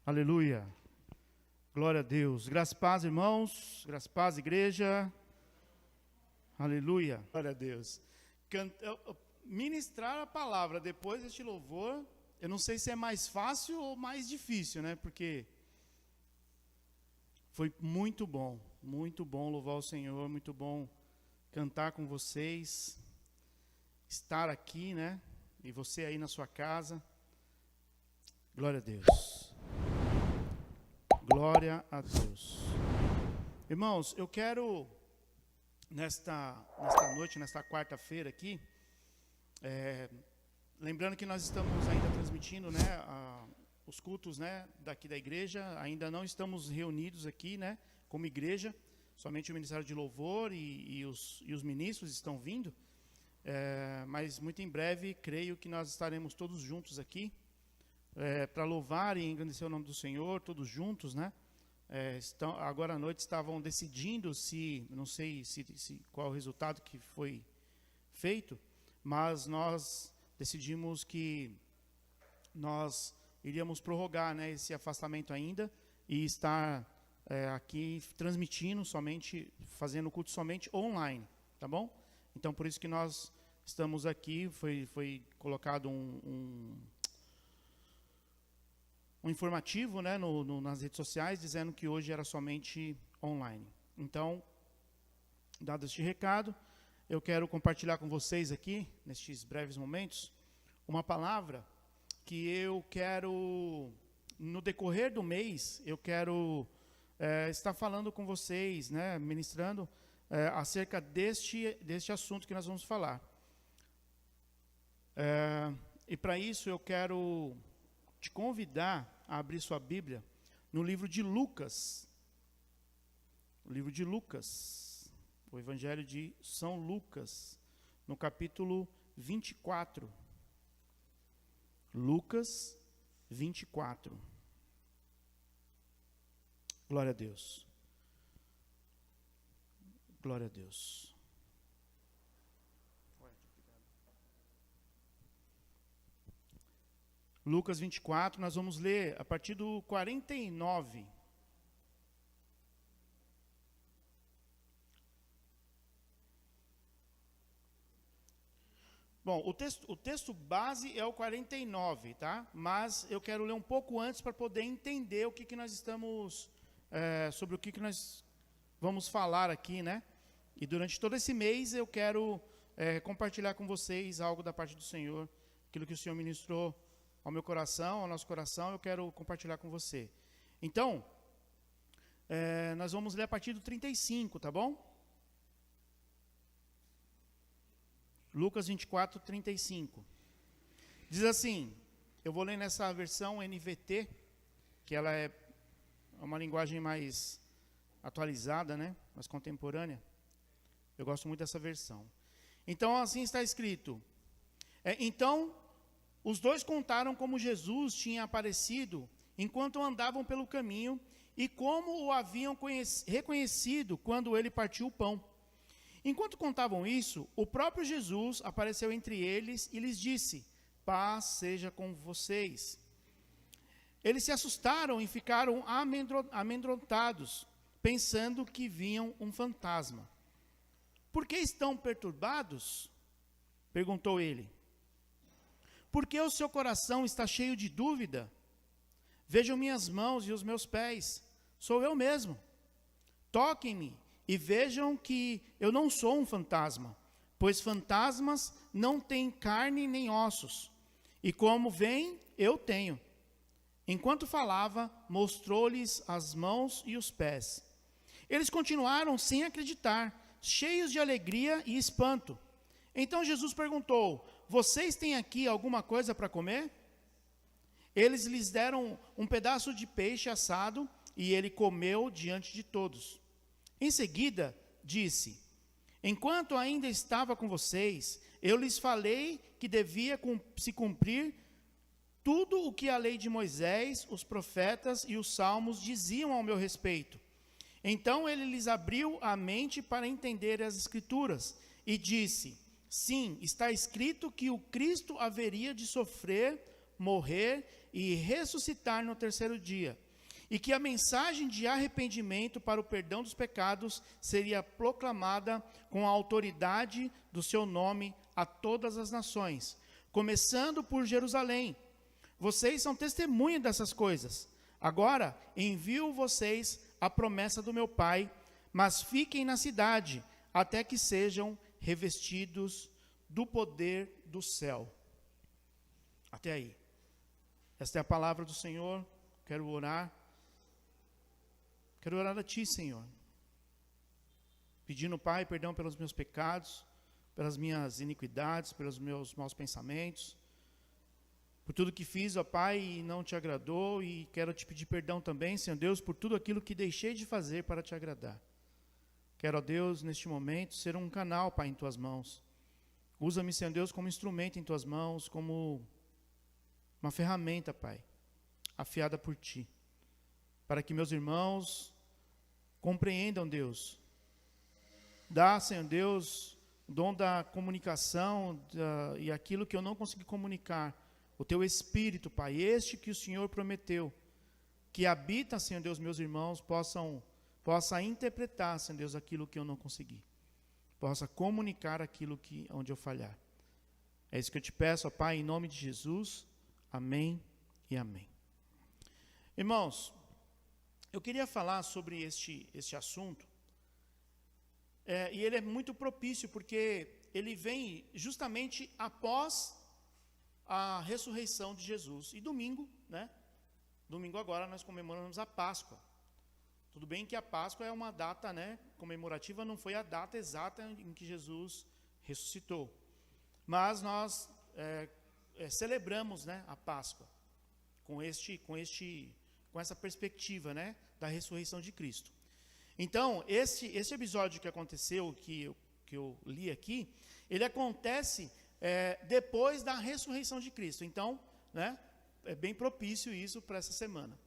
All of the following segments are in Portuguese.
Aleluia. Glória a Deus. Graças e paz, irmãos. Graças e paz, igreja. Aleluia. Glória a Deus. Ministrar a palavra depois deste louvor, eu não sei se é mais fácil ou mais difícil, né? Porque foi muito bom louvar o Senhor, muito bom cantar com vocês, estar aqui, né? E você aí na sua casa. Glória a Deus. Glória a Deus. Irmãos, eu quero, nesta noite, nesta quarta-feira aqui, lembrando que nós estamos ainda transmitindo, né, os cultos, né, daqui da igreja, ainda não estamos reunidos aqui, né, como igreja, somente o Ministério de Louvor e os ministros estão vindo, mas muito em breve, creio que nós estaremos todos juntos aqui, para louvar e engrandecer o nome do Senhor, todos juntos, né? Agora à noite estavam decidindo não sei qual o resultado que foi feito, mas nós decidimos que nós iríamos prorrogar, né, esse afastamento ainda e estar aqui transmitindo somente, fazendo o culto somente online, tá bom? Então por isso que nós estamos aqui, foi colocado um informativo, né, nas redes sociais, dizendo que hoje era somente online. Então, dado este recado, eu quero compartilhar com vocês aqui, nestes breves momentos, uma palavra que eu quero, no decorrer do mês, eu quero estar falando com vocês, né, ministrando acerca deste assunto que nós vamos falar. E para isso eu quero te convidar a abrir sua Bíblia no livro de Lucas. O livro de Lucas, o Evangelho de São Lucas, no capítulo 24. Lucas 24. Glória a Deus. Glória a Deus. Lucas 24, nós vamos ler a partir do 49. Bom, o texto base é o 49, tá? Mas eu quero ler um pouco antes para poder entender o que nós estamos, sobre o que nós vamos falar aqui, né? E durante todo esse mês eu quero compartilhar com vocês algo da parte do Senhor, aquilo que o Senhor ministrou ao meu coração, ao nosso coração, eu quero compartilhar com você. Então, nós vamos ler a partir do 35, tá bom? Lucas 24, 35. Diz assim, eu vou ler nessa versão NVT, que ela é uma linguagem mais atualizada, né? Mais contemporânea. Eu gosto muito dessa versão. Então, assim está escrito. Então, os dois contaram como Jesus tinha aparecido enquanto andavam pelo caminho e como o haviam reconhecido quando ele partiu o pão. Enquanto contavam isso, o próprio Jesus apareceu entre eles e lhes disse: paz seja com vocês. Eles se assustaram e ficaram amedrontados, pensando que viam um fantasma. Por que estão perturbados? Perguntou ele. Por que o seu coração está cheio de dúvida? Vejam minhas mãos e os meus pés. Sou eu mesmo. Toquem-me e vejam que eu não sou um fantasma, pois fantasmas não têm carne nem ossos. E como veem, eu tenho. Enquanto falava, mostrou-lhes as mãos e os pés. Eles continuaram sem acreditar, cheios de alegria e espanto. Então Jesus perguntou: vocês têm aqui alguma coisa para comer? Eles lhes deram um pedaço de peixe assado e ele comeu diante de todos. Em seguida, disse: enquanto ainda estava com vocês, eu lhes falei que devia se cumprir tudo o que a lei de Moisés, os profetas e os salmos diziam ao meu respeito. Então ele lhes abriu a mente para entender as Escrituras e disse: sim, está escrito que o Cristo haveria de sofrer morrer e ressuscitar no terceiro dia. E que a mensagem de arrependimento para o perdão dos pecados seria proclamada com a autoridade do seu nome a todas as nações, começando por Jerusalém. Vocês são testemunhas dessas coisas. Agora envio vocês a promessa do meu Pai, mas fiquem na cidade, até que sejam revestidos do poder do céu. Até aí. Esta é a palavra do Senhor. Quero orar a Ti, Senhor, pedindo, Pai, perdão pelos meus pecados, pelas minhas iniquidades, pelos meus maus pensamentos, por tudo que fiz, ó Pai, e não Te agradou, e quero Te pedir perdão também, Senhor Deus, por tudo aquilo que deixei de fazer para Te agradar. Quero, ó Deus, neste momento, ser um canal, Pai, em Tuas mãos. Usa-me, Senhor Deus, como instrumento em Tuas mãos, como uma ferramenta, Pai, afiada por Ti, para que meus irmãos compreendam, Deus. Dá, Senhor Deus, o dom da comunicação e aquilo que eu não consegui comunicar. O Teu Espírito, Pai, este que o Senhor prometeu, que habita, Senhor Deus, meus irmãos, possa interpretar, Senhor Deus, aquilo que eu não consegui. Possa comunicar aquilo onde eu falhar. É isso que eu Te peço, ó Pai, em nome de Jesus. Amém e amém. Irmãos, eu queria falar sobre este assunto, e ele é muito propício, porque ele vem justamente após a ressurreição de Jesus. E domingo, né? Domingo agora nós comemoramos a Páscoa. Tudo bem que a Páscoa é uma data, né, comemorativa, não foi a data exata em que Jesus ressuscitou. Mas nós celebramos, né, a Páscoa com essa perspectiva, né, da ressurreição de Cristo. Então, esse episódio que aconteceu, que eu li aqui, ele acontece depois da ressurreição de Cristo. Então, né, é bem propício isso para essa semana.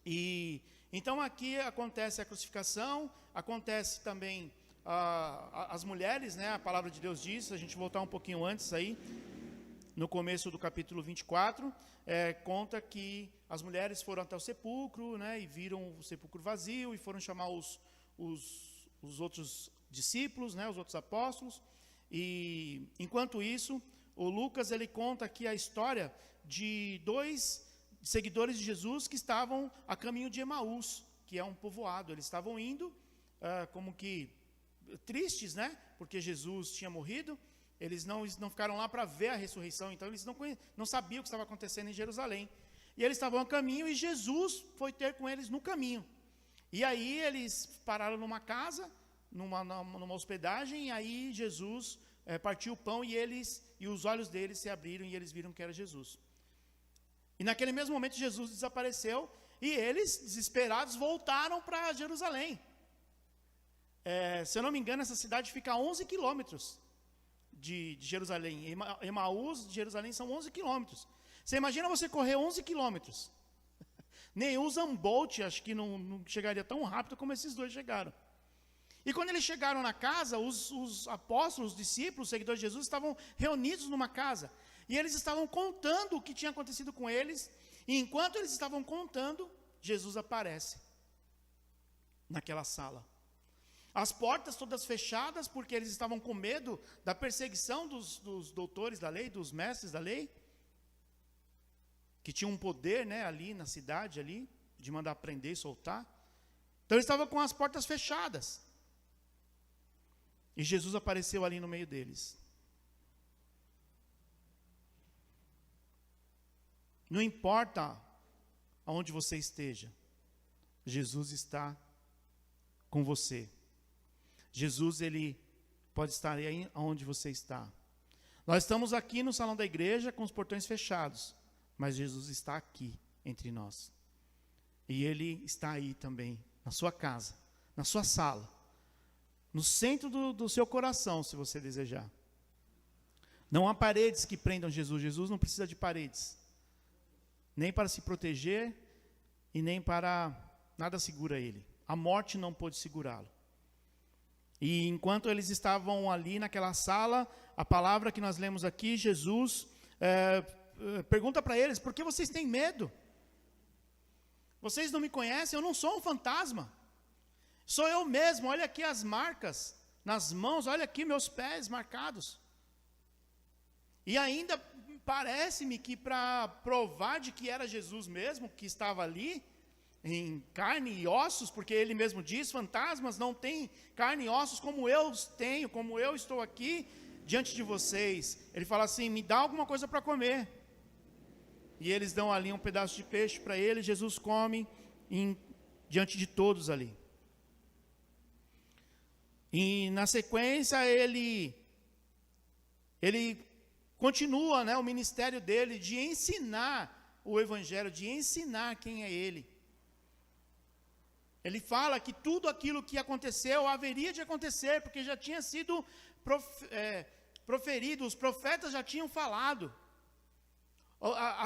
E então aqui acontece a crucificação, acontece também as mulheres, né, a palavra de Deus diz, a gente voltar um pouquinho antes aí, no começo do capítulo 24, conta que as mulheres foram até o sepulcro, né, e viram o sepulcro vazio, e foram chamar os outros discípulos, né, os outros apóstolos. E enquanto isso, o Lucas ele conta aqui a história de 2 seguidores de Jesus que estavam a caminho de Emaús, que é um povoado. Eles estavam indo como que tristes, né, porque Jesus tinha morrido. Eles não ficaram lá para ver a ressurreição, então eles não sabiam o que estava acontecendo em Jerusalém. E eles estavam a caminho e Jesus foi ter com eles no caminho. E aí eles pararam numa casa, numa hospedagem, e aí Jesus partiu o pão e os olhos deles se abriram e eles viram que era Jesus. E naquele mesmo momento Jesus desapareceu e eles, desesperados, voltaram para Jerusalém. Se eu não me engano, essa cidade fica a 11 quilômetros de Jerusalém. Emaús de Jerusalém são 11 quilômetros. Você imagina você correr 11 quilômetros. Nem o Zambolt, acho que não chegaria tão rápido como esses 2 chegaram. E quando eles chegaram na casa, os apóstolos, os discípulos, os seguidores de Jesus, estavam reunidos numa casa. E eles estavam contando o que tinha acontecido com eles. E enquanto eles estavam contando, Jesus aparece naquela sala. As portas todas fechadas, porque eles estavam com medo da perseguição dos doutores da lei, dos mestres da lei, que tinham um poder, né, ali na cidade, ali, de mandar prender e soltar. Então eles estavam com as portas fechadas. E Jesus apareceu ali no meio deles. Não importa aonde você esteja, Jesus está com você. Jesus, ele pode estar aí onde você está. Nós estamos aqui no salão da igreja com os portões fechados, mas Jesus está aqui entre nós. E ele está aí também, na sua casa, na sua sala, no centro do seu coração, se você desejar. Não há paredes que prendam Jesus. Jesus não precisa de paredes, nem para se proteger e nem para nada segura ele. A morte não pôde segurá-lo. E enquanto eles estavam ali naquela sala, a palavra que nós lemos aqui, Jesus pergunta para eles: por que vocês têm medo? Vocês não me conhecem, eu não sou um fantasma. Sou eu mesmo, olha aqui as marcas nas mãos, olha aqui meus pés marcados. E ainda parece-me que para provar de que era Jesus mesmo, que estava ali, em carne e ossos, porque ele mesmo diz, fantasmas não têm carne e ossos como eu tenho, como eu estou aqui diante de vocês. Ele fala assim: me dá alguma coisa para comer. E eles dão ali um pedaço de peixe para ele, Jesus come diante de todos ali. E na sequência ele continua, né, o ministério dele de ensinar o evangelho, de ensinar quem é ele. Ele fala que tudo aquilo que aconteceu haveria de acontecer, porque já tinha sido proferido, os profetas já tinham falado.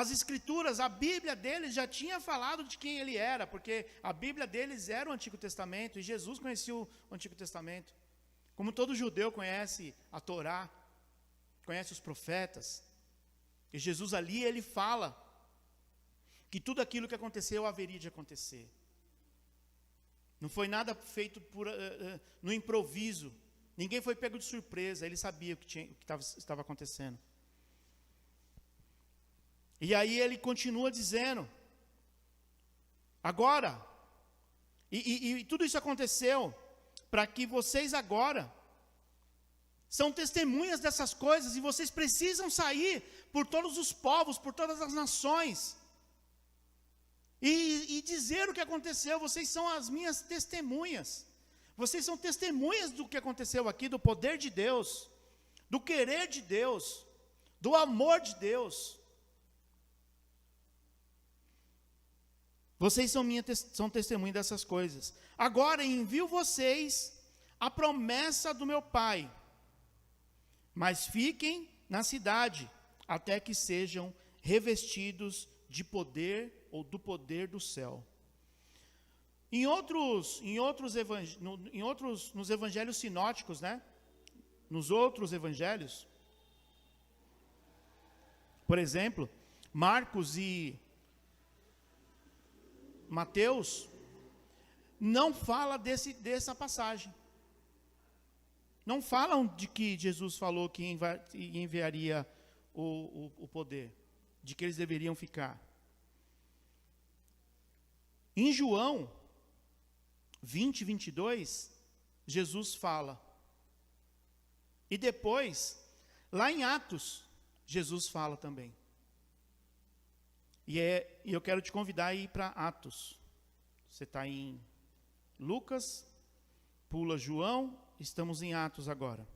As escrituras, a Bíblia deles já tinha falado de quem ele era, porque a Bíblia deles era o Antigo Testamento, e Jesus conhecia o Antigo Testamento. Como todo judeu conhece a Torá, conhece os profetas. E Jesus ali, ele fala que tudo aquilo que aconteceu haveria de acontecer. Não foi nada feito no improviso. Ninguém foi pego de surpresa, ele sabia o que estava acontecendo. E aí ele continua dizendo, agora, e tudo isso aconteceu para que vocês agora são testemunhas dessas coisas, e vocês precisam sair por todos os povos, por todas as nações, e dizer o que aconteceu. Vocês são as minhas testemunhas. Vocês são testemunhas do que aconteceu aqui, do poder de Deus, do querer de Deus, do amor de Deus. Vocês são testemunhas dessas coisas. Agora envio vocês a promessa do meu Pai, mas fiquem na cidade, até que sejam revestidos de poder, ou do poder do céu. Nos evangelhos sinóticos, né? Nos outros evangelhos, por exemplo, Marcos e Mateus, não fala dessa passagem. Não falam de que Jesus falou que enviaria o poder, de que eles deveriam ficar. Em João 20, 22, Jesus fala. E depois, lá em Atos, Jesus fala também. E eu quero te convidar a ir para Atos. Você está em Lucas, pula João, estamos em Atos agora.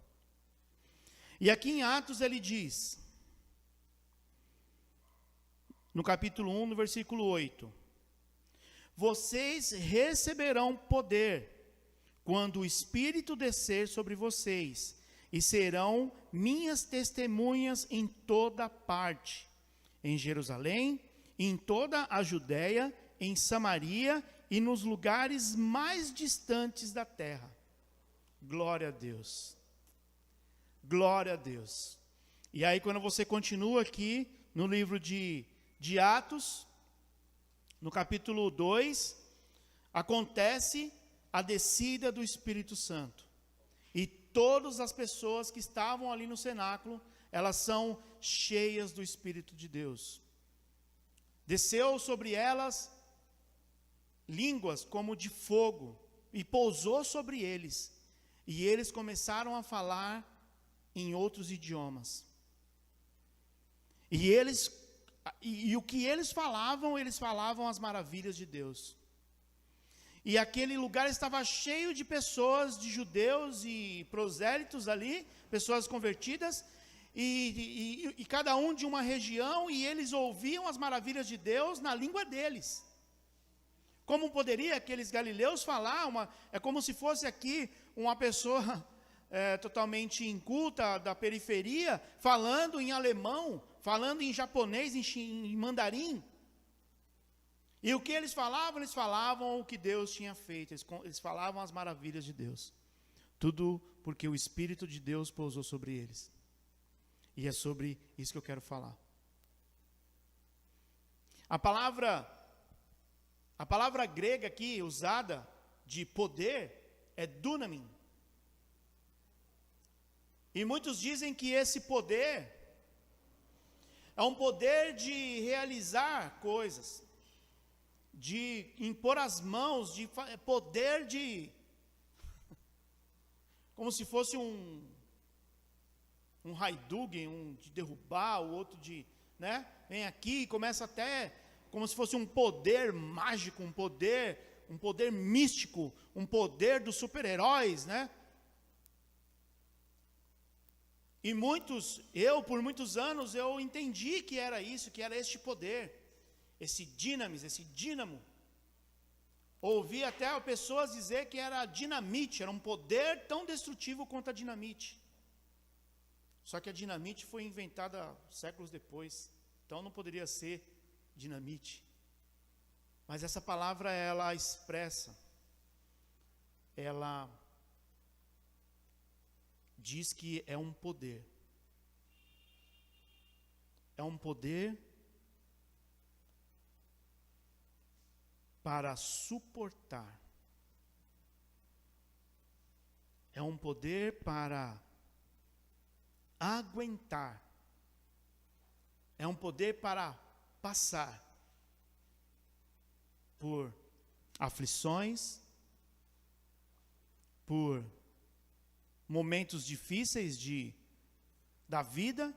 E aqui em Atos ele diz, no capítulo 1, no versículo 8: vocês receberão poder quando o Espírito descer sobre vocês, e serão minhas testemunhas em toda parte, em Jerusalém, em toda a Judéia, em Samaria e nos lugares mais distantes da terra. Glória a Deus. Glória a Deus. E aí quando você continua aqui no livro de Atos, no capítulo 2, acontece a descida do Espírito Santo. E todas as pessoas que estavam ali no cenáculo, elas são cheias do Espírito de Deus. Desceu sobre elas línguas como de fogo, e pousou sobre eles. E eles começaram a falar em outros idiomas. E o que eles falavam as maravilhas de Deus. E aquele lugar estava cheio de pessoas, de judeus e prosélitos ali, pessoas convertidas, e cada um de uma região, e eles ouviam as maravilhas de Deus na língua deles. Como poderia aqueles galileus falar? É como se fosse aqui uma pessoa totalmente inculta da periferia, falando em alemão, falando em japonês, em mandarim. E o que eles falavam? Eles falavam o que Deus tinha feito, eles falavam as maravilhas de Deus. Tudo porque o Espírito de Deus pousou sobre eles. E é sobre isso que eu quero falar. A palavra grega aqui usada de poder é dunamin. E muitos dizem que esse poder é um poder de realizar coisas, de impor as mãos, poder de... como se fosse um Hadouken, de derrubar, o outro de... né? Vem aqui e começa até como se fosse um poder mágico, um poder místico, um poder dos super-heróis, né? E por muitos anos, eu entendi que era isso, que era este poder, esse dinamis, esse dínamo. Ouvi até pessoas dizer que era dinamite, era um poder tão destrutivo quanto a dinamite. Só que a dinamite foi inventada séculos depois, então não poderia ser dinamite. Mas essa palavra, ela expressa, ela diz que é um poder. É um poder para suportar. É um poder para aguentar. É um poder para passar por aflições, por momentos difíceis da vida,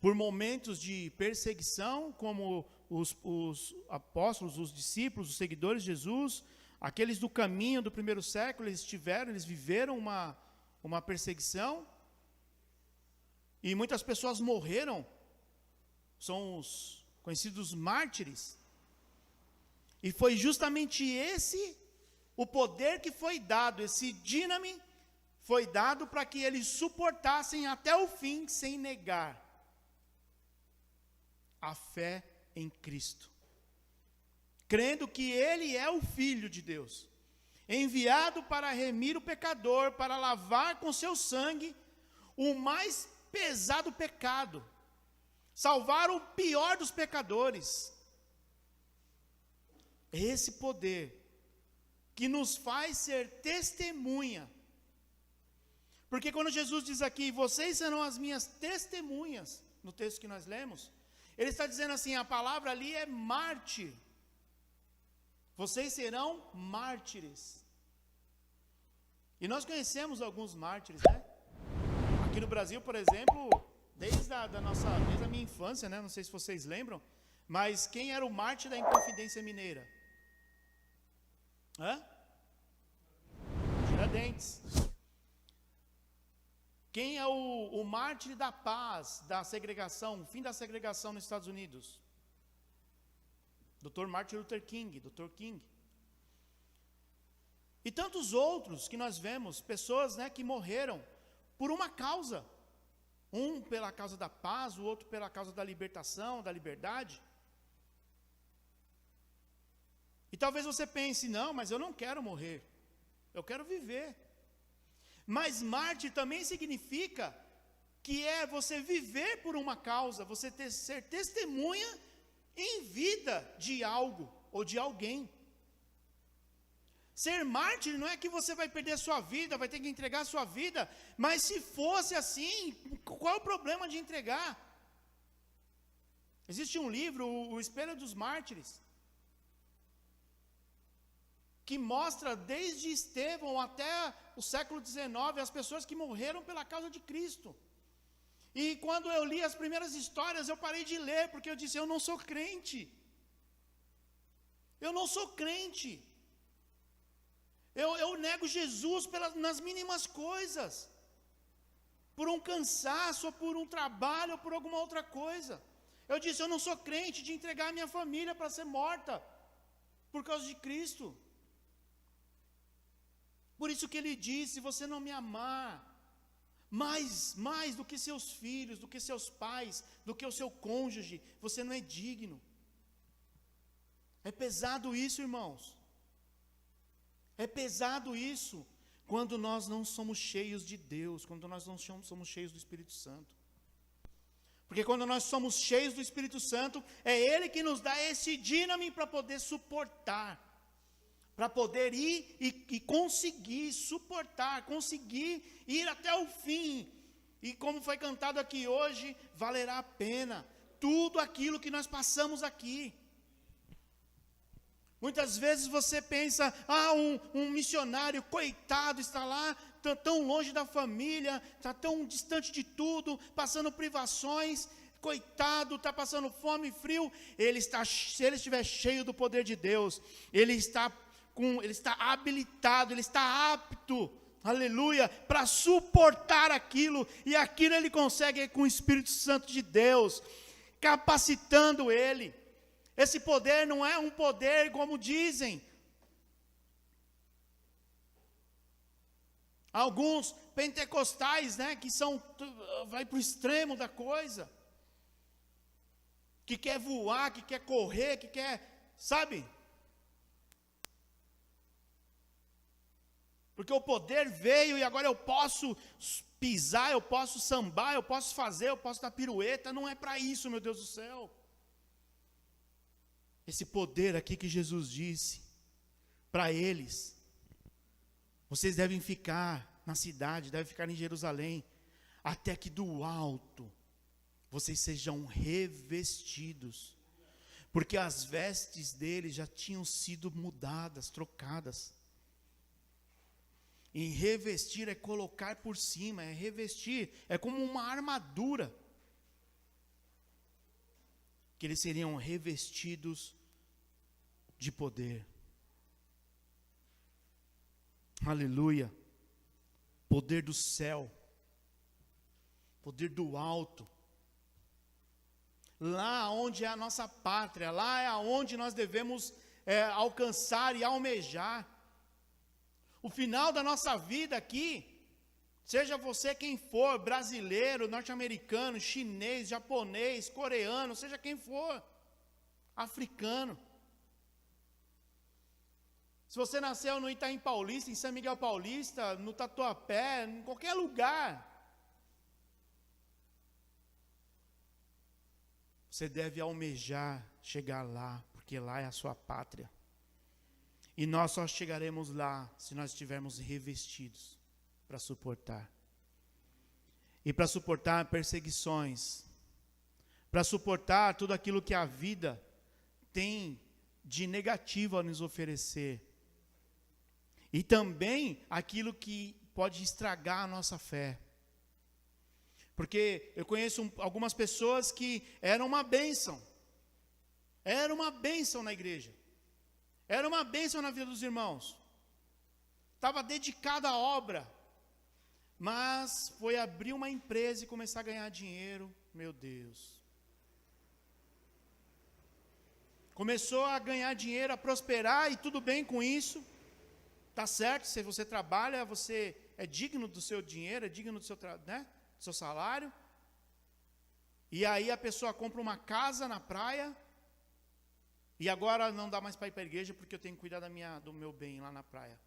por momentos de perseguição, como os apóstolos, os discípulos, os seguidores de Jesus, aqueles do caminho do primeiro século, eles viveram uma perseguição, e muitas pessoas morreram, são os conhecidos mártires, e foi justamente esse o poder que foi dado, esse dínamo foi dado para que eles suportassem até o fim, sem negar a fé em Cristo, crendo que Ele é o Filho de Deus, enviado para remir o pecador, para lavar com seu sangue o mais pesado pecado, salvar o pior dos pecadores. Esse poder que nos faz ser testemunha. Porque quando Jesus diz aqui, vocês serão as minhas testemunhas, no texto que nós lemos, ele está dizendo assim, a palavra ali é mártir. Vocês serão mártires. E nós conhecemos alguns mártires, né? Aqui no Brasil, por exemplo, desde a minha infância, né? Não sei se vocês lembram, mas quem era o mártir da Inconfidência Mineira? Tiradentes. Quem é o mártir da paz, da segregação, o fim da segregação nos Estados Unidos? Dr. Martin Luther King, Dr. King. E tantos outros que nós vemos, pessoas, né, que morreram por uma causa. Um pela causa da paz, o outro pela causa da libertação, da liberdade. E talvez você pense, não, mas eu não quero morrer, eu quero viver. Mas mártir também significa que é você viver por uma causa, você ser testemunha em vida de algo ou de alguém. Ser mártir não é que você vai perder a sua vida, vai ter que entregar a sua vida, mas se fosse assim, qual é o problema de entregar? Existe um livro, O Espelho dos Mártires, que mostra desde Estevão até o século XIX, as pessoas que morreram pela causa de Cristo. E quando eu li as primeiras histórias, eu parei de ler, porque eu disse, eu não sou crente. Eu não sou crente. Eu nego Jesus nas mínimas coisas. Por um cansaço, ou por um trabalho, ou por alguma outra coisa. Eu disse, eu não sou crente de entregar a minha família para ser morta, por causa de Cristo. Por isso que ele disse, se você não me amar, mais do que seus filhos, do que seus pais, do que o seu cônjuge, você não é digno. É pesado isso, irmãos. É pesado isso, quando nós não somos cheios de Deus, quando nós não somos cheios do Espírito Santo. Porque quando nós somos cheios do Espírito Santo, é Ele que nos dá esse dínamo para poder suportar, para poder ir e conseguir suportar, conseguir ir até o fim. E como foi cantado aqui hoje, valerá a pena tudo aquilo que nós passamos aqui. Muitas vezes você pensa, um missionário, coitado, está lá, tão longe da família, está tão distante de tudo, passando privações, coitado, está passando fome e frio. Se ele estiver cheio do poder de Deus, ele está habilitado, ele está apto, aleluia, para suportar aquilo, e aquilo ele consegue com o Espírito Santo de Deus, capacitando ele. Esse poder não é um poder como dizem alguns pentecostais, né, que vai para o extremo da coisa, que quer voar, que quer correr, que quer, sabe? Porque o poder veio e agora eu posso pisar, eu posso sambar, eu posso fazer, eu posso dar pirueta. Não é para isso, meu Deus do céu. Esse poder aqui que Jesus disse para eles: vocês devem ficar na cidade, devem ficar em Jerusalém, até que do alto vocês sejam revestidos, porque as vestes deles já tinham sido mudadas, trocadas. E revestir é colocar por cima, é revestir, é como uma armadura. Que eles seriam revestidos de poder. Aleluia. Poder do céu. Poder do alto. Lá onde é a nossa pátria, lá é onde nós devemos alcançar e almejar. O final da nossa vida aqui, seja você quem for, brasileiro, norte-americano, chinês, japonês, coreano, seja quem for, africano. Se você nasceu no Itaim Paulista, em São Miguel Paulista, no Tatuapé, em qualquer lugar, você deve almejar chegar lá, porque lá é a sua pátria. E nós só chegaremos lá se nós estivermos revestidos para suportar. E para suportar perseguições, para suportar tudo aquilo que a vida tem de negativo a nos oferecer. E também aquilo que pode estragar a nossa fé. Porque eu conheço algumas pessoas que eram uma bênção. Era uma bênção na igreja. Era uma bênção na vida dos irmãos. Estava dedicado à obra. Mas foi abrir uma empresa e começar a ganhar dinheiro. Meu Deus. Começou a ganhar dinheiro, a prosperar, e tudo bem com isso. Está certo, se você trabalha, você é digno do seu dinheiro, é digno do seu salário. E aí a pessoa compra uma casa na praia. E agora não dá mais para ir para a igreja porque eu tenho que cuidar do meu bem lá na praia.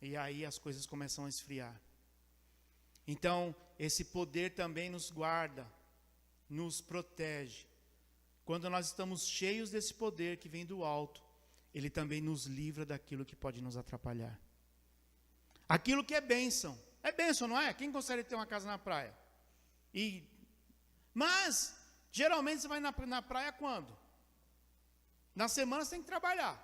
E aí as coisas começam a esfriar. Então, esse poder também nos guarda, nos protege. Quando nós estamos cheios desse poder que vem do alto, ele também nos livra daquilo que pode nos atrapalhar. Aquilo que é bênção, não é? Quem gostaria de ter uma casa na praia? Mas, geralmente você vai na praia quando? Na semana você tem que trabalhar.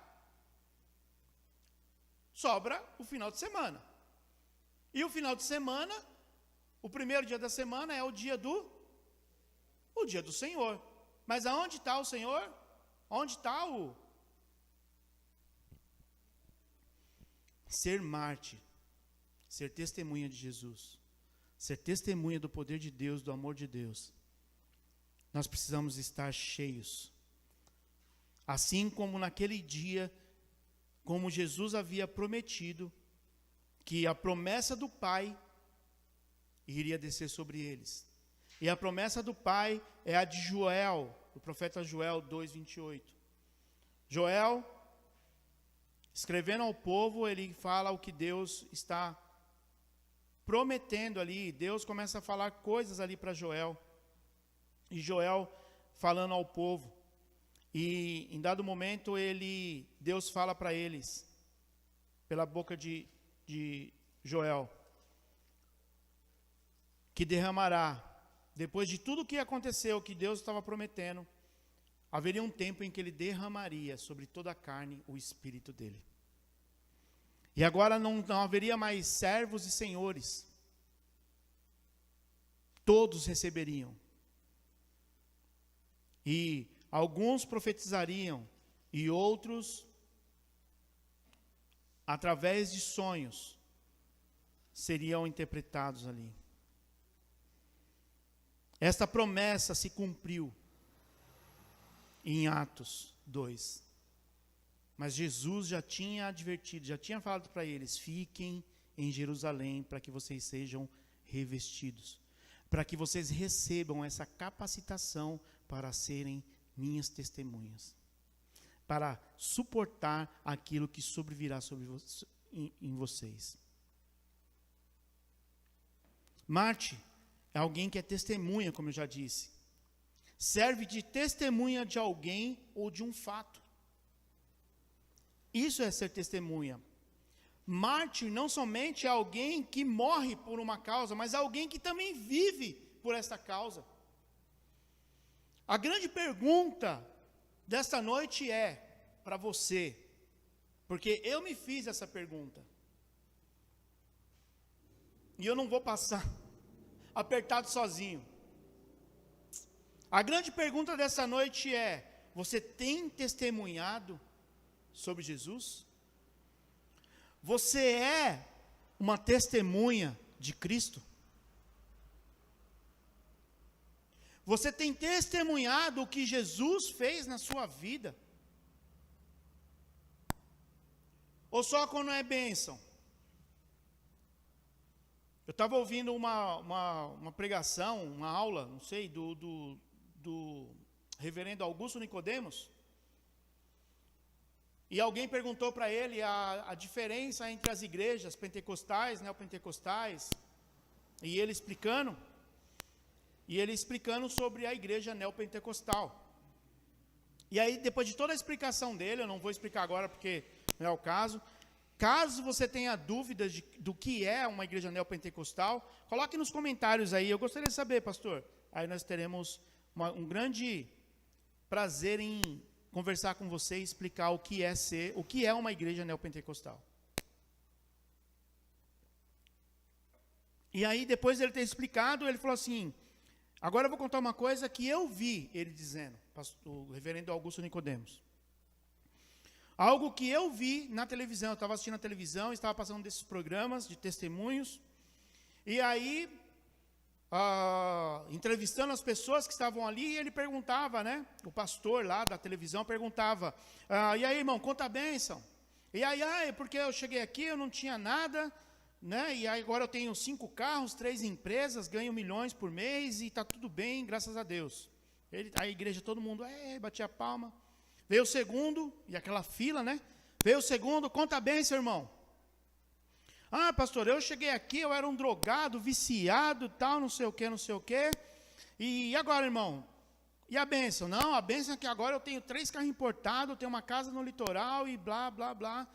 Sobra o final de semana. E o final de semana, o primeiro dia da semana é o dia do Senhor. Mas aonde está o Senhor? Onde está o ser mártir, ser testemunha de Jesus, ser testemunha do poder de Deus, do amor de Deus? Nós precisamos estar cheios. Assim como naquele dia, como Jesus havia prometido, que a promessa do Pai iria descer sobre eles. E a promessa do Pai é a de Joel, o profeta Joel 2:28. Joel, escrevendo ao povo, ele fala o que Deus está prometendo ali. Deus começa a falar coisas ali para Joel. e Joel falando ao povo. E em dado momento Deus fala para eles, pela boca de Joel, que derramará, depois de tudo que aconteceu, que Deus estava prometendo, haveria um tempo em que ele derramaria sobre toda a carne o Espírito dele. E agora não haveria mais servos e senhores. Todos receberiam. E alguns profetizariam, e outros, através de sonhos, seriam interpretados ali. Esta promessa se cumpriu em Atos 2. Mas Jesus já tinha advertido, já tinha falado para eles: fiquem em Jerusalém para que vocês sejam revestidos, para que vocês recebam essa capacitação para serem minhas testemunhas, para suportar aquilo que sobrevirá em vocês. Marte é alguém que é testemunha, como eu já disse. Serve de testemunha de alguém ou de um fato. Isso é ser testemunha. Mártir não somente é alguém que morre por uma causa, mas é alguém que também vive por esta causa. A grande pergunta desta noite é para você, porque eu me fiz essa pergunta. E eu não vou passar apertado sozinho. A grande pergunta dessa noite é: você tem testemunhado sobre Jesus? Você é uma testemunha de Cristo? Você tem testemunhado o que Jesus fez na sua vida? Ou só quando é bênção? Eu estava ouvindo uma pregação, uma aula, não sei, do reverendo Augusto Nicodemos. E alguém perguntou para ele a diferença entre as igrejas pentecostais, neopentecostais, e ele explicando sobre a igreja neopentecostal. E aí, depois de toda a explicação dele, eu não vou explicar agora porque não é o caso. Caso você tenha dúvidas do que é uma igreja neopentecostal, coloque nos comentários aí. Eu gostaria de saber, pastor. Aí nós teremos um grande prazer em conversar com você e explicar o que é uma igreja neopentecostal. E aí, depois de ele ter explicado, ele falou assim: agora eu vou contar uma coisa que eu vi ele dizendo, o reverendo Augusto Nicodemos. Algo que eu vi na televisão. Eu estava assistindo a televisão, estava passando desses programas de testemunhos. E aí, entrevistando as pessoas que estavam ali, ele perguntava, né? O pastor lá da televisão perguntava: e aí, irmão, conta a bênção. E aí, porque eu cheguei aqui, eu não tinha nada, né? E aí agora eu tenho 5 carros, 3 empresas, ganho milhões por mês e está tudo bem, graças a Deus. A igreja, todo mundo batia a palma. Veio o segundo, e aquela fila, né? Veio o segundo: conta a bênção, irmão. Pastor, eu cheguei aqui, eu era um drogado, viciado, tal, não sei o quê. E agora, irmão? E a bênção? Não, a bênção é que agora eu tenho 3 carros importados, eu tenho uma casa no litoral e blá, blá, blá.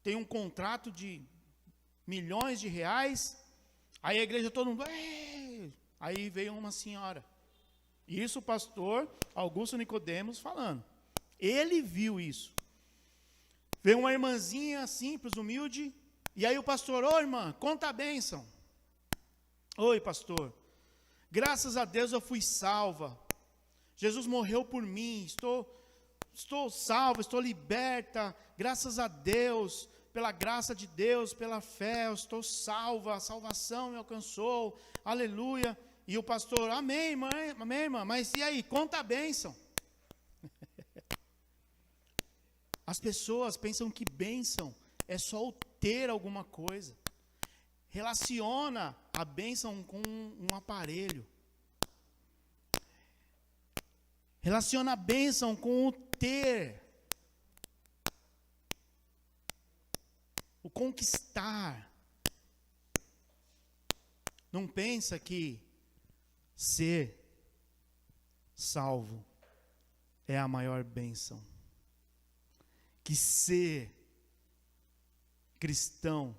Tenho um contrato de milhões de reais. Aí a igreja, todo mundo... Aí veio uma senhora. Isso o pastor Augusto Nicodemos falando. Ele viu isso. Veio uma irmãzinha simples, humilde. E aí o pastor: ô irmã, conta a bênção. Oi, pastor. Graças a Deus eu fui salva. Jesus morreu por mim. Estou salva, estou liberta. Graças a Deus, pela graça de Deus, pela fé, eu estou salva. A salvação me alcançou. Aleluia. E o pastor: amém, irmã, mas e aí, conta a bênção. As pessoas pensam que bênção é só o ter alguma coisa. Relaciona a bênção com um aparelho. Relaciona a bênção com o ter. O conquistar. Não pensa que Ser salvo é a maior bênção. Que ser cristão,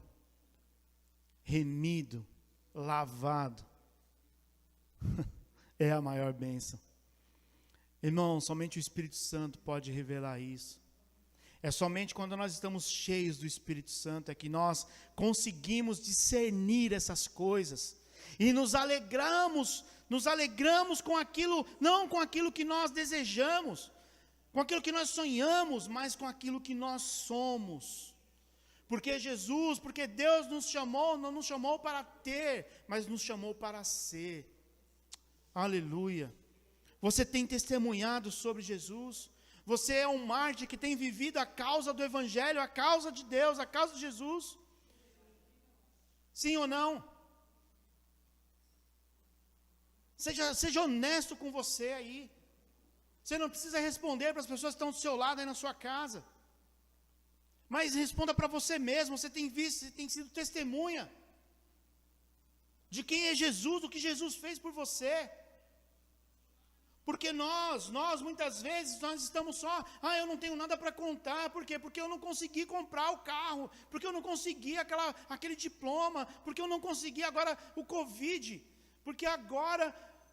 remido, lavado, é a maior bênção. Irmão, somente o Espírito Santo pode revelar isso. É somente quando nós estamos cheios do Espírito Santo é que nós conseguimos discernir essas coisas. E nos alegramos com aquilo, não com aquilo que nós desejamos, com aquilo que nós sonhamos, mas com aquilo que nós somos. Porque Deus nos chamou, não nos chamou para ter, mas nos chamou para ser. Aleluia. Você tem testemunhado sobre Jesus? Você é um mártir que tem vivido a causa do Evangelho, a causa de Deus, a causa de Jesus? Sim ou não? Seja honesto com você aí. Você não precisa responder para as pessoas que estão do seu lado aí na sua casa. Mas responda para você mesmo. Você tem visto, você tem sido testemunha de quem é Jesus, do que Jesus fez por você. Porque nós muitas vezes, nós estamos só, eu não tenho nada para contar. Por quê? Porque eu não consegui comprar o carro, porque eu não consegui aquele diploma, porque eu não consegui agora o Covid, porque agora,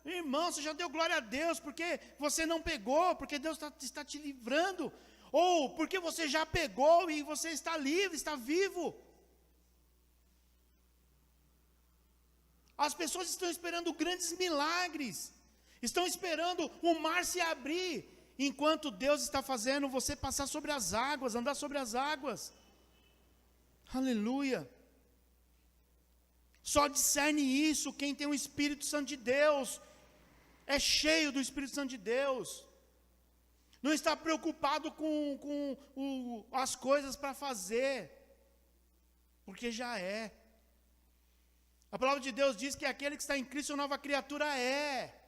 irmão, você já deu glória a Deus, porque você não pegou, porque Deus está te livrando, ou porque você já pegou e você está livre, está vivo. As pessoas estão esperando grandes milagres, estão esperando o mar se abrir, enquanto Deus está fazendo você passar sobre as águas, andar sobre as águas. Aleluia. Só discerne isso quem tem o Espírito Santo de Deus, é cheio do Espírito Santo de Deus. Não está preocupado com as coisas para fazer, porque já é. A palavra de Deus diz que aquele que está em Cristo, a nova criatura é.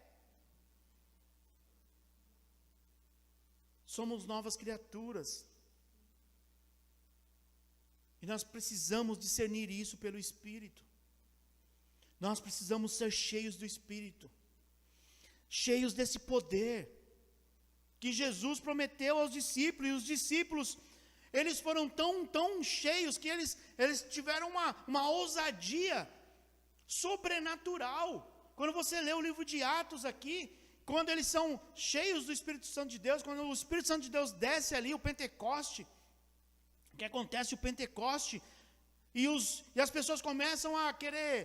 Somos novas criaturas. E nós precisamos discernir isso pelo Espírito. Nós precisamos ser cheios do Espírito. Cheios desse poder que Jesus prometeu aos discípulos. E os discípulos, eles foram tão cheios que eles tiveram uma ousadia sobrenatural. Quando você lê o livro de Atos aqui, quando eles são cheios do Espírito Santo de Deus, quando o Espírito Santo de Deus desce ali, o Pentecoste, o que acontece? O Pentecoste, e as pessoas começam a querer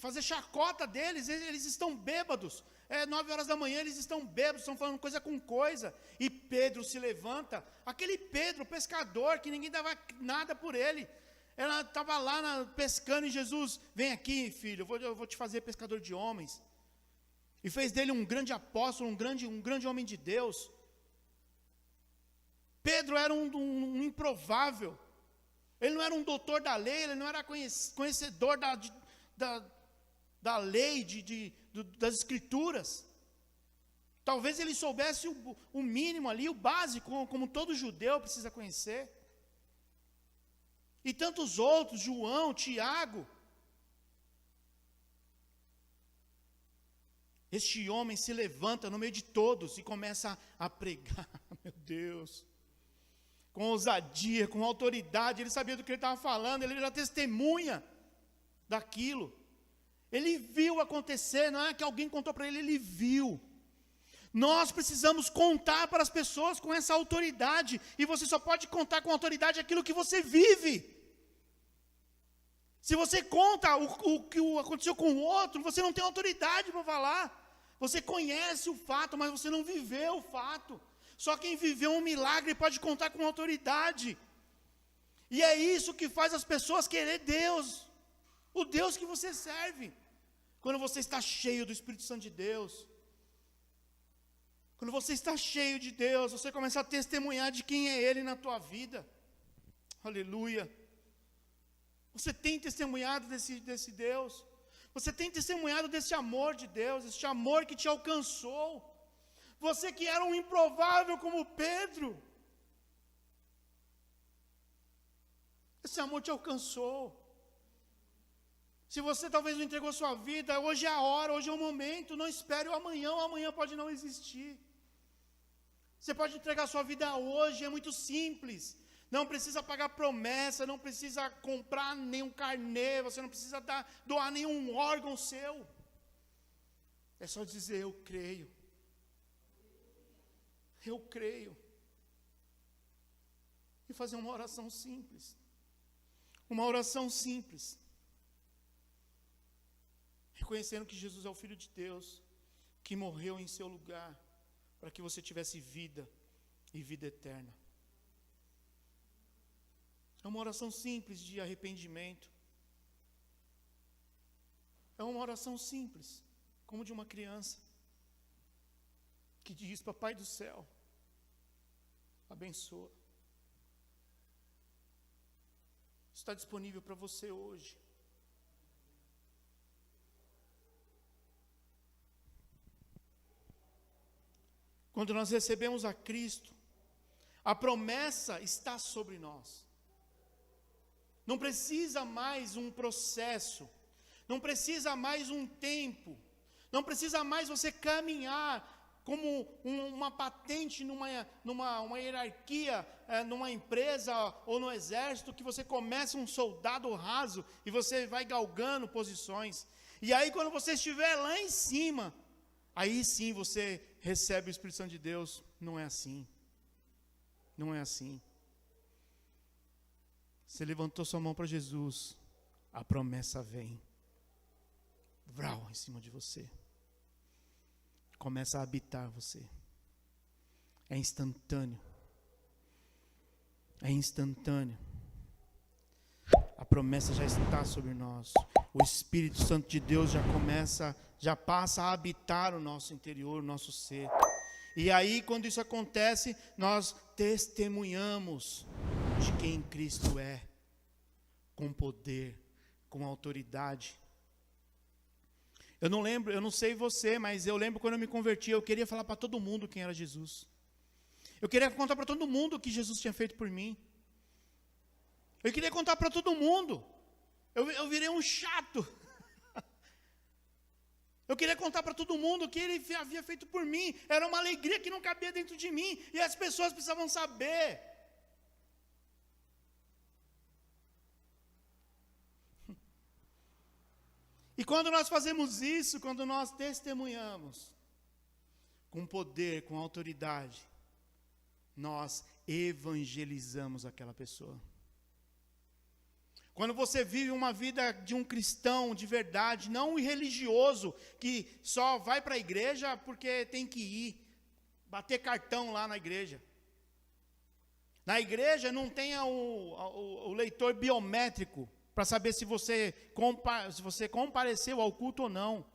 fazer chacota deles, eles estão bêbados, 9 horas da manhã eles estão bêbados, estão falando coisa com coisa, e Pedro se levanta, aquele Pedro, pescador, que ninguém dava nada por ele, ela estava lá pescando, e Jesus, vem aqui filho, eu vou te fazer pescador de homens, e fez dele um grande apóstolo, um grande homem de Deus. Pedro era um improvável, ele não era um doutor da lei, ele não era conhecedor da lei, das escrituras. Talvez ele soubesse o mínimo ali, o básico, como todo judeu precisa conhecer. E tantos outros, João, Tiago. Este homem se levanta no meio de todos e começa a pregar, meu Deus, com ousadia, com autoridade. Ele sabia do que ele estava falando, ele era testemunha daquilo. Ele viu acontecer, não é que alguém contou para ele viu. Nós precisamos contar para as pessoas com essa autoridade, e você só pode contar com autoridade aquilo que você vive. Se você conta o que aconteceu com o outro, você não tem autoridade para falar. Você conhece o fato, mas você não viveu o fato. Só quem viveu um milagre pode contar com autoridade. E é isso que faz as pessoas querer Deus, o Deus que você serve. Quando você está cheio do Espírito Santo de Deus, quando você está cheio de Deus, você começa a testemunhar de quem é Ele na tua vida. Aleluia. Você tem testemunhado desse Deus? Você tem testemunhado desse amor de Deus, esse amor que te alcançou? Você que era um improvável como Pedro, esse amor te alcançou. Se você talvez não entregou sua vida, hoje é a hora, hoje é o momento. Não espere o amanhã pode não existir. Você pode entregar sua vida hoje, é muito simples. Não precisa pagar promessa, não precisa comprar nenhum carnê, você não precisa doar nenhum órgão seu. É só dizer, eu creio. Eu creio. E fazer uma oração simples. Uma oração simples. Reconhecendo que Jesus é o Filho de Deus, que morreu em seu lugar, para que você tivesse vida e vida eterna. É uma oração simples de arrependimento. É uma oração simples, como de uma criança, que diz, Papai do céu, abençoa. Está disponível para você hoje. Quando nós recebemos a Cristo, a promessa está sobre nós. Não precisa mais um processo, não precisa mais um tempo, não precisa mais você caminhar como uma patente numa hierarquia, numa empresa ou no exército, que você começa um soldado raso e você vai galgando posições. E aí quando você estiver lá em cima, aí sim você recebe o Espírito Santo de Deus. Não é assim. Não é assim. Você levantou sua mão para Jesus, a promessa vem. Vrau, em cima de você. Começa a habitar você. É instantâneo. É instantâneo. A promessa já está sobre nós. O Espírito Santo de Deus já passa a habitar o nosso interior, o nosso ser. E aí, quando isso acontece, nós testemunhamos de quem Cristo é, com poder, com autoridade. Eu não sei você, mas eu lembro quando eu me converti, eu queria falar para todo mundo quem era Jesus. Eu queria contar para todo mundo o que Jesus tinha feito por mim. Eu queria contar para todo mundo. Eu virei um chato. Eu queria contar para todo mundo o que ele havia feito por mim. Era uma alegria que não cabia dentro de mim. E as pessoas precisavam saber. E quando nós fazemos isso, quando nós testemunhamos, com poder, com autoridade, nós evangelizamos aquela pessoa. Quando você vive uma vida de um cristão de verdade, não um religioso, que só vai para a igreja porque tem que ir, bater cartão lá na igreja. Na igreja não tem o leitor biométrico, para saber se você compareceu ao culto ou não.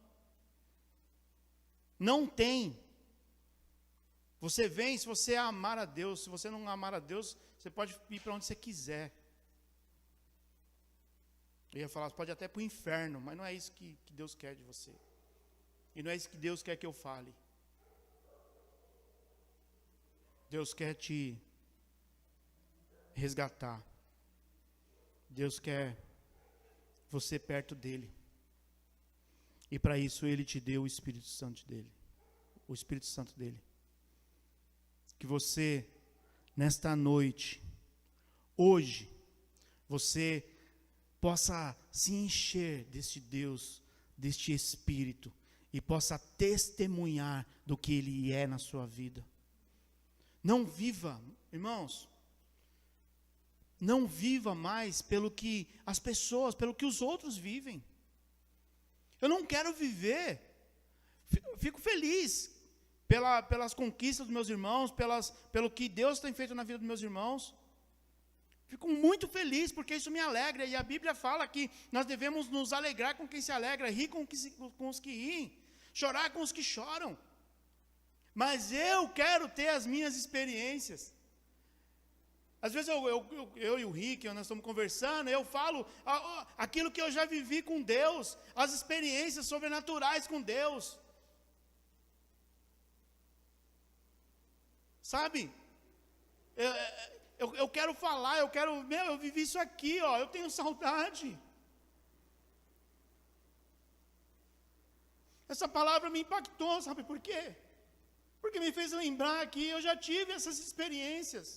Não tem. Você vem se você amar a Deus. Se você não amar a Deus, você pode ir para onde você quiser. Eu ia falar, você pode até para o inferno, mas não é isso que Deus quer de você. E não é isso que Deus quer que eu fale. Deus quer te resgatar. Deus quer você perto dele. E para isso ele te deu o Espírito Santo dele. O Espírito Santo dele. Que você, nesta noite, hoje, você possa se encher deste Deus, deste Espírito, e possa testemunhar do que ele é na sua vida. Não viva, irmãos, não viva mais pelo que as pessoas, pelo que os outros vivem. Eu não quero viver, fico feliz pelas conquistas dos meus irmãos, pelo que Deus tem feito na vida dos meus irmãos. Fico muito feliz, porque isso me alegra, e a Bíblia fala que nós devemos nos alegrar com quem se alegra, rir com os que riem, chorar com os que choram. Mas eu quero ter as minhas experiências. Às vezes eu e o Rick, nós estamos conversando, eu falo aquilo que eu já vivi com Deus, as experiências sobrenaturais com Deus. Sabe? Eu quero falar, eu vivi isso aqui, eu tenho saudade. Essa palavra me impactou, sabe por quê? Porque me fez lembrar que eu já tive essas experiências.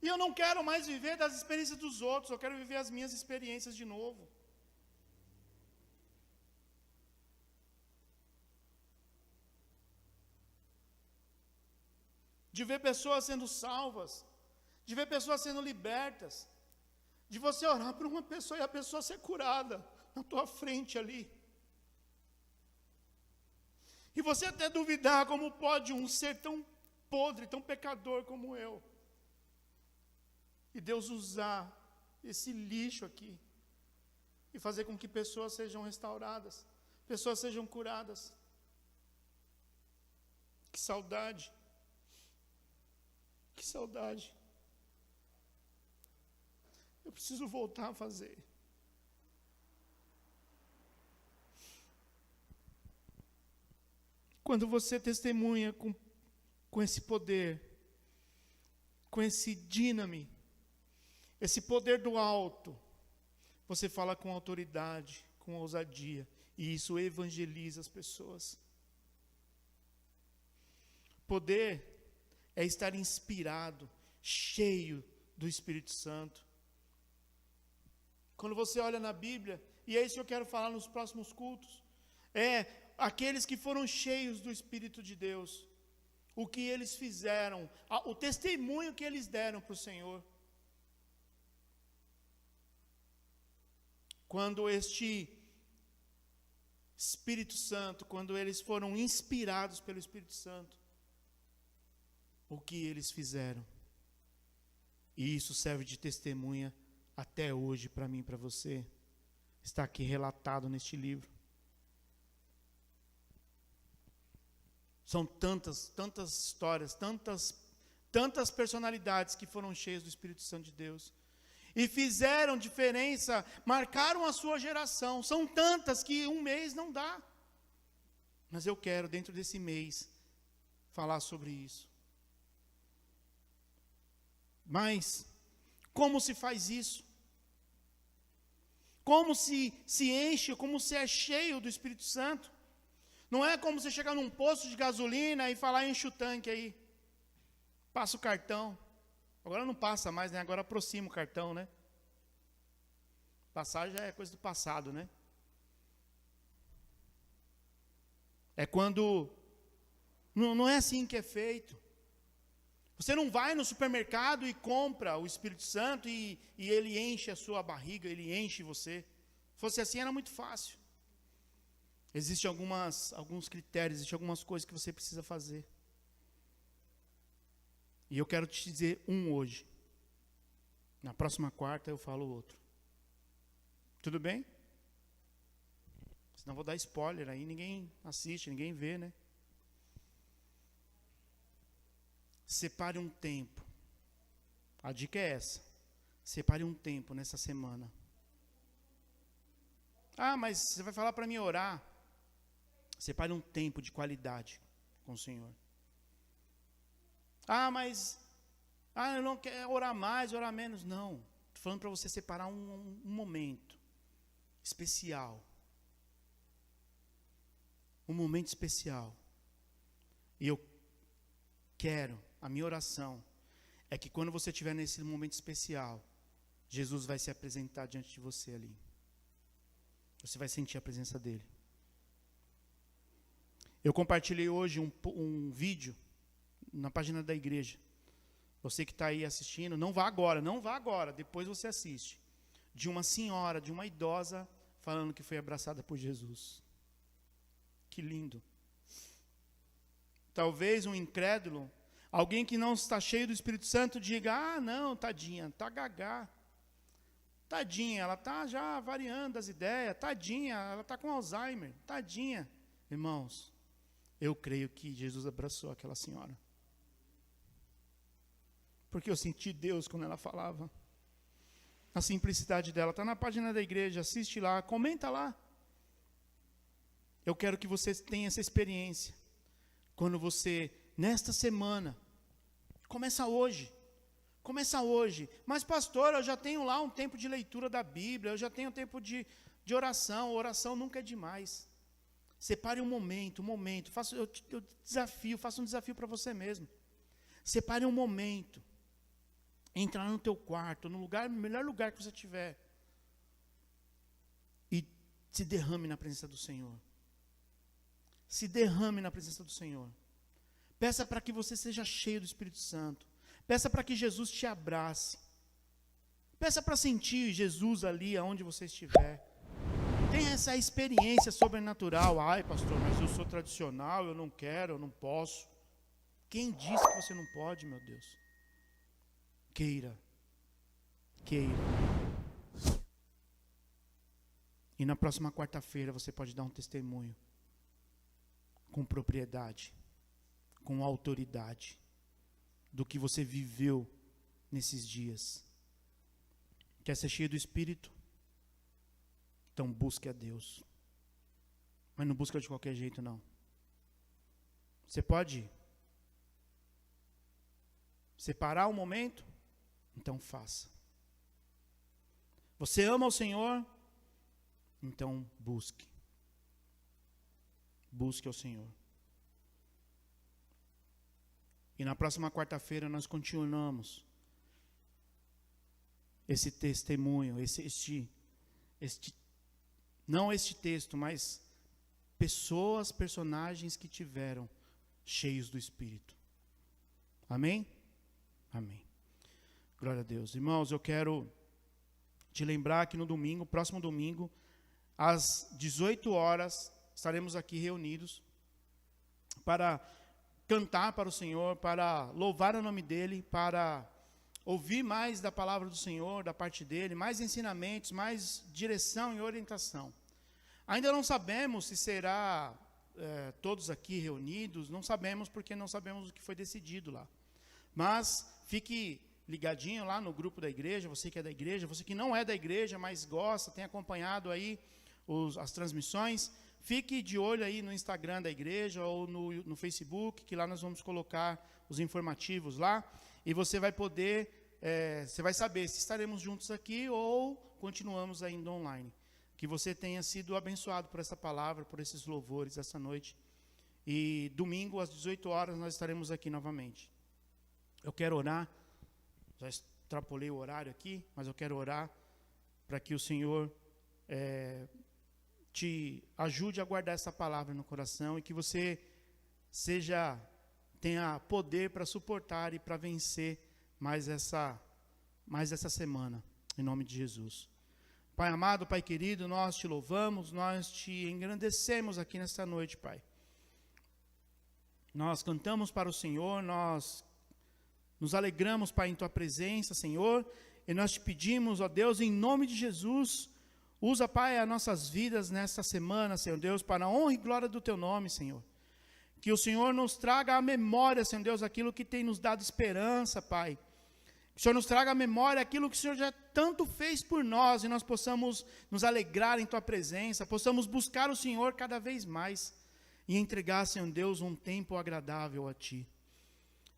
E eu não quero mais viver das experiências dos outros, eu quero viver as minhas experiências de novo. De ver pessoas sendo salvas, de ver pessoas sendo libertas, de você orar por uma pessoa e a pessoa ser curada na tua frente ali. E você até duvidar como pode um ser tão podre, tão pecador como eu. E Deus usar esse lixo aqui e fazer com que pessoas sejam restauradas, pessoas sejam curadas. Que saudade. Que saudade. Eu preciso voltar a fazer. Quando você testemunha com esse poder, com esse dínamo, esse poder do alto, você fala com autoridade, com ousadia, e isso evangeliza as pessoas. Poder é estar inspirado, cheio do Espírito Santo. Quando você olha na Bíblia, e é isso que eu quero falar nos próximos cultos, aqueles que foram cheios do Espírito de Deus, o que eles fizeram, o testemunho que eles deram para o Senhor. Quando este Espírito Santo, quando eles foram inspirados pelo Espírito Santo, o que eles fizeram. E isso serve de testemunha até hoje para mim e para você. Está aqui relatado neste livro. São tantas histórias, tantas personalidades que foram cheias do Espírito Santo de Deus. E fizeram diferença, marcaram a sua geração. São tantas que um mês não dá. Mas eu quero, dentro desse mês, falar sobre isso. Mas, como se faz isso? Como se enche, como se é cheio do Espírito Santo? Não é como você chegar num posto de gasolina e falar, enche o tanque aí. Passa o cartão. Agora não passa mais, né? Agora aproxima o cartão, né? Passar já é coisa do passado, né? É quando... Não é assim que é feito. Você não vai no supermercado e compra o Espírito Santo e ele enche a sua barriga, ele enche você. Se fosse assim, era muito fácil. Existem alguns critérios, existem algumas coisas que você precisa fazer. E eu quero te dizer um hoje. Na próxima quarta eu falo outro. Tudo bem? Senão eu vou dar spoiler, aí ninguém assiste, ninguém vê, né? Separe um tempo. A dica é essa. Separe um tempo nessa semana. Ah, mas você vai falar para mim orar. Separe um tempo de qualidade com o Senhor. Ah, mas eu não quero orar mais, orar menos. Não. Estou falando para você separar um momento especial. Um momento especial. E eu quero, a minha oração é que quando você estiver nesse momento especial, Jesus vai se apresentar diante de você ali. Você vai sentir a presença dele. Eu compartilhei hoje um vídeo na página da igreja. Você que está aí assistindo, não vá agora, depois você assiste. De uma senhora, de uma idosa, falando que foi abraçada por Jesus. Que lindo. Talvez um incrédulo, alguém que não está cheio do Espírito Santo, diga, não, tadinha, está gagá. Tadinha, ela está já variando as ideias. Tadinha, ela está com Alzheimer. Tadinha. Irmãos, eu creio que Jesus abraçou aquela senhora. Porque eu senti Deus quando ela falava. A simplicidade dela. Está na página da igreja, assiste lá, comenta lá. Eu quero que você tenha essa experiência. Quando você, nesta semana, começa hoje. Mas pastor, eu já tenho lá um tempo de leitura da Bíblia, eu já tenho tempo de oração. Oração nunca é demais. Separe um momento. Eu desafio, faça um desafio para você mesmo. Separe um momento. Entra no teu quarto, no melhor lugar que você tiver. E se derrame na presença do Senhor. Se derrame na presença do Senhor. Peça para que você seja cheio do Espírito Santo. Peça para que Jesus te abrace. Peça para sentir Jesus ali aonde você estiver. Tenha essa experiência sobrenatural. Ai, pastor, mas eu sou tradicional, eu não quero, eu não posso. Quem disse que você não pode, meu Deus? Queira. E na próxima quarta-feira você pode dar um testemunho. Com propriedade. Com autoridade. Do que você viveu nesses dias. Quer ser cheio do Espírito? Então busque a Deus. Mas não busca de qualquer jeito, não. Você pode separar um momento? Então faça. Você ama o Senhor? Então busque. Busque ao Senhor. E na próxima quarta-feira nós continuamos esse testemunho, não este texto, mas personagens que tiveram cheios do Espírito. Amém? Amém. Glória a Deus. Irmãos, eu quero te lembrar que no domingo, próximo domingo, às 18 horas, estaremos aqui reunidos para cantar para o Senhor, para louvar o nome dEle, para ouvir mais da palavra do Senhor, da parte dEle, mais ensinamentos, mais direção e orientação. Ainda não sabemos se será todos aqui reunidos, não sabemos porque não sabemos o que foi decidido lá. Mas fique ligadinho lá no grupo da igreja, você que é da igreja, você que não é da igreja, mas gosta, tem acompanhado aí as transmissões, fique de olho aí no Instagram da igreja ou no Facebook, que lá nós vamos colocar os informativos lá, e você vai poder, você vai saber se estaremos juntos aqui ou continuamos ainda online. Que você tenha sido abençoado por essa palavra, por esses louvores essa noite. E domingo às 18 horas nós estaremos aqui novamente. Eu quero orar, já extrapolei o horário aqui, mas eu quero orar para que o Senhor te ajude a guardar essa palavra no coração e que você tenha poder para suportar e para vencer mais essa semana, em nome de Jesus. Pai amado, Pai querido, nós te louvamos, nós te engrandecemos aqui nesta noite, Pai. Nós cantamos para o Senhor, nós nos alegramos, Pai, em Tua presença, Senhor, e nós te pedimos, ó Deus, em nome de Jesus, usa, Pai, as nossas vidas nesta semana, Senhor Deus, para a honra e glória do Teu nome, Senhor. Que o Senhor nos traga à memória, Senhor Deus, aquilo que tem nos dado esperança, Pai. Que o Senhor nos traga à memória aquilo que o Senhor já tanto fez por nós, e nós possamos nos alegrar em Tua presença, possamos buscar o Senhor cada vez mais, e entregar, Senhor Deus, um tempo agradável a Ti.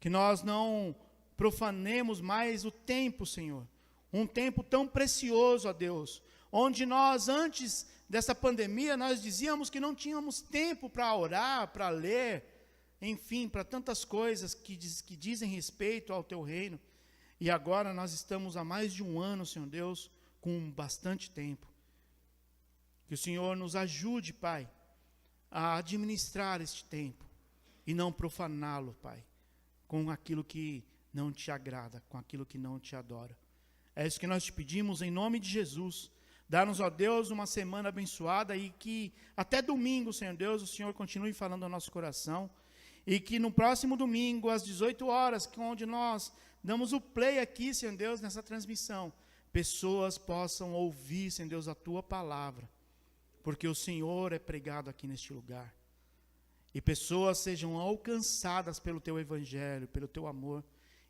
Que nós não profanemos mais o tempo, Senhor, um tempo tão precioso, ó Deus, onde nós, antes dessa pandemia, nós dizíamos que não tínhamos tempo para orar, para ler, enfim, para tantas coisas que dizem respeito ao Teu reino, e agora nós estamos há mais de um ano, Senhor Deus, com bastante tempo. Que o Senhor nos ajude, Pai, a administrar este tempo, e não profaná-lo, Pai, com aquilo que não Te agrada, com aquilo que não Te adora. É isso que nós Te pedimos em nome de Jesus. Dá-nos, ó Deus, uma semana abençoada e que até domingo, Senhor Deus, o Senhor continue falando ao nosso coração. E que no próximo domingo, às 18 horas, onde nós damos o play aqui, Senhor Deus, nessa transmissão, pessoas possam ouvir, Senhor Deus, a Tua palavra. Porque o Senhor é pregado aqui neste lugar. E pessoas sejam alcançadas pelo Teu evangelho, pelo Teu amor,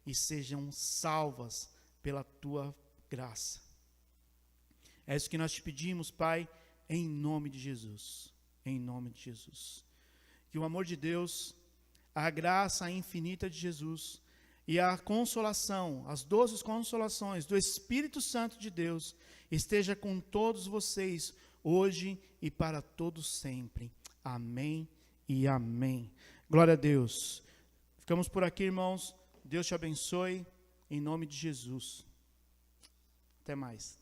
e sejam salvas pela Tua graça. É isso que nós Te pedimos, Pai, em nome de Jesus. Em nome de Jesus. Que o amor de Deus, a graça infinita de Jesus e a consolação, as 12 consolações do Espírito Santo de Deus esteja com todos vocês hoje e para todos sempre. Amém e amém. Glória a Deus. Ficamos por aqui, irmãos. Deus te abençoe, em nome de Jesus. Até mais.